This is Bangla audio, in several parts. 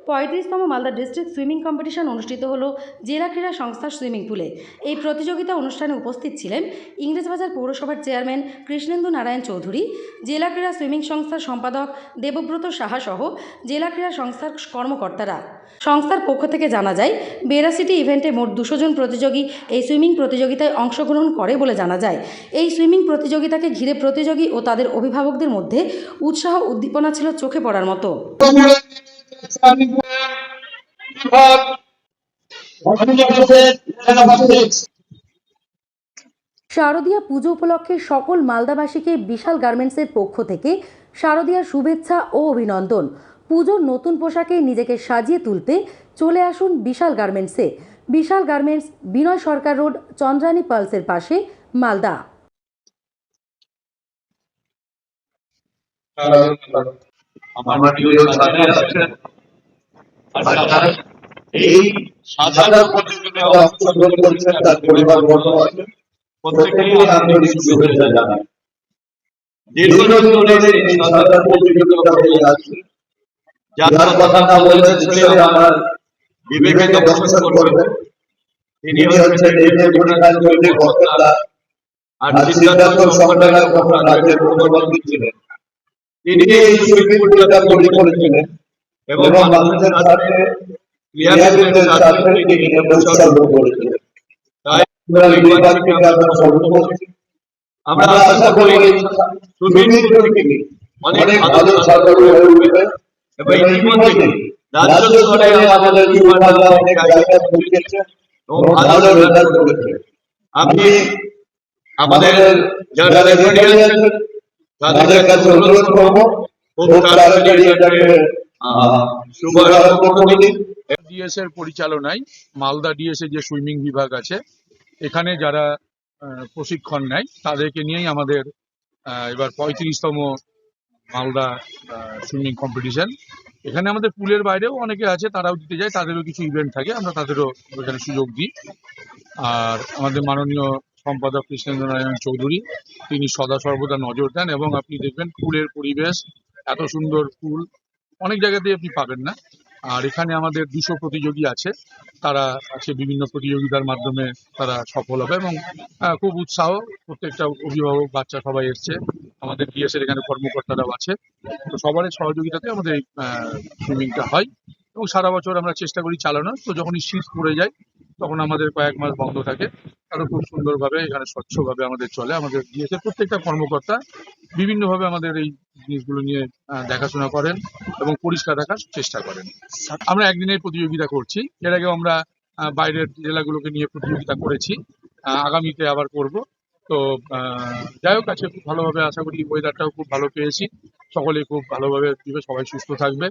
35তম মালদা ডিস্ট্রিক্ট সুইমিং কম্পিটিশন অনুষ্ঠিত হল জেলা ক্রীড়া সংস্থার সুইমিং পুলে। এই প্রতিযোগিতা অনুষ্ঠানে উপস্থিত ছিলেন ইংরেজবাজার পৌরসভার চেয়ারম্যান কৃষ্ণেন্দু নারায়ণ চৌধুরী, জেলা ক্রীড়া সুইমিং সংস্থার সম্পাদক দেবব্রত সাহা সহ জেলা ক্রীড়া সংস্থার কর্মকর্তারা। সংস্থার পক্ষ থেকে জানা যায়, 82টি ইভেন্টে মোট 200 জন প্রতিযোগী এই সুইমিং প্রতিযোগিতায় অংশগ্রহণ করে বলে জানা যায়। এই সুইমিং প্রতিযোগিতাকে ঘিরে প্রতিযোগী ও তাদের অভিভাবকদের মধ্যে উৎসাহ উদ্দীপনা ছিল চোখে পড়ার মতো। শারদীয়া পুজো উপলক্ষে সকল মালদাবাসীকে বিশাল গার্মেন্টসের পক্ষ থেকে শারদীয়ার শুভেচ্ছা ও অভিনন্দন। পুজোর নতুন পোশাকে নিজেকে সাজিয়ে তুলতে চলে আসুন বিশাল গার্মেন্টসে। বিশাল গার্মেন্টস, বিনয় সরকার রোড, চন্দ্রানী পালসের পাশে, মালদা। এই সাধারণ প্রতিযোগিতায় অংশগ্রহণ করেছেন তার পরিবার বর্গ আছে, প্রত্যেকেই আন্তরিক শুভেচ্ছা জানাই। দীর্ঘদিন ধরে এই সাধারণ প্রতিযোগিতা হয়ে আসছে, যার কথা না বলতে ছেলে আমার বিবেকে দর্শন করবে। তিনি হচ্ছেন কর্তা আর সিদ্ধার্থ সম্মেলনের তখন রাজ্যের মুখ্যমন্ত্রী ছিলেন। তিনি এই সুইমিং পুলটা তৈরি করেছিলেন এবং মানুষের সাথে আমরা আশা করি অনেক ভালো ছাত্র হয়ে উঠবে এবং ইতিমধ্যে রাজ্য স্তরে আমাদের অনেক জায়গা পৌঁছেছে এবং ভালো রেজাল্ট করেছে। আমি আমাদের যারা রেফারি আছেন তাদের কাছে অনুরোধ করবো খুব তাড়াতাড়ি এটাকে শুভারম্ভ করুন। ডিএস এর পরিচালনায় মালদা ডিএস এর যে সুইমিং বিভাগ আছে, এখানে যারা প্রশিক্ষণ নেয় তাদেরকে নিয়েই আমাদের এবার 35তম মালদা সুইমিং কম্পিটিশন। এখানে আমাদের পুলের বাইরেও অনেকে আছে, তারাও দিতে যায়, তাদেরও কিছু ইভেন্ট থাকে, আমরা তাদেরও এখানে সুযোগ দিই। আর আমাদের মাননীয় সম্পাদক কৃষ্ণেন্দু নারায়ণ চৌধুরী, তিনি সদা সর্বদা নজর দেন এবং আপনি দেখবেন পুলের পরিবেশ এত সুন্দর, পুল অনেক জায়গাতেই আপনি পাবেন না। আর এখানে আমাদের 200 প্রতিযোগী আছে, তারা আছে বিভিন্ন প্রতিযোগিতার মাধ্যমে তারা সফল হবে এবং খুব উৎসাহ, প্রত্যেকটা অভিভাবক বাচ্চা সবাই এসছে, আমাদের ডিএসের এখানে কর্মকর্তারাও আছে, তো সবারই সহযোগিতাতে আমাদের এই সুইমিংটা হয় এবং সারা বছর আমরা চেষ্টা করি চালানোর। তো যখনই শীত পড়ে যায় তখন আমাদের কয়েক মাস বন্ধ থাকে, আরো খুব সুন্দরভাবে এখানে স্বচ্ছভাবে আমাদের চলে। আমাদের ডিএসের প্রত্যেকটা কর্মকর্তা বিভিন্নভাবে আমাদের এই জিনিসগুলো নিয়ে দেখাশোনা করেন এবং পরিষ্কার রাখার চেষ্টা করেন। আমরা একদিনের প্রতিযোগিতা করছি, এর আগেও আমরা বাইরের জেলাগুলোকে নিয়ে প্রতিযোগিতা করেছি, আগামীতে আবার করব। তো যাই হোক, আছে খুব ভালোভাবে, আশা করি ওয়েদারটাও খুব ভালো পেয়েছি, সকলে খুব ভালোভাবে দিবে, সবাই সুস্থ থাকবে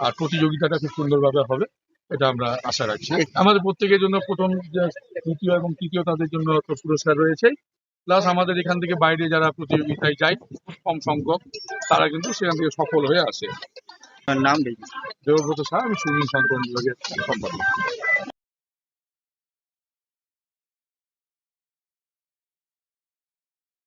আর প্রতিযোগিতাটা খুব সুন্দরভাবে হবে, এটা আমরা আশা রাখছি। আমাদের প্রত্যেকের জন্য প্রথম, দ্বিতীয় এবং তৃতীয় তাদের জন্য তো পুরস্কার রয়েছে, প্লাস আমাদের এখান থেকে বাইরে যারা প্রতিযোগিতায় যায় কম সংখ্যক, তারা কিন্তু সেখান থেকে সফল হয়ে আসে। নাম দেবব্রত সাহা, আমি সুইমিং সংক্রমণ বিভাগের সম্পাদক।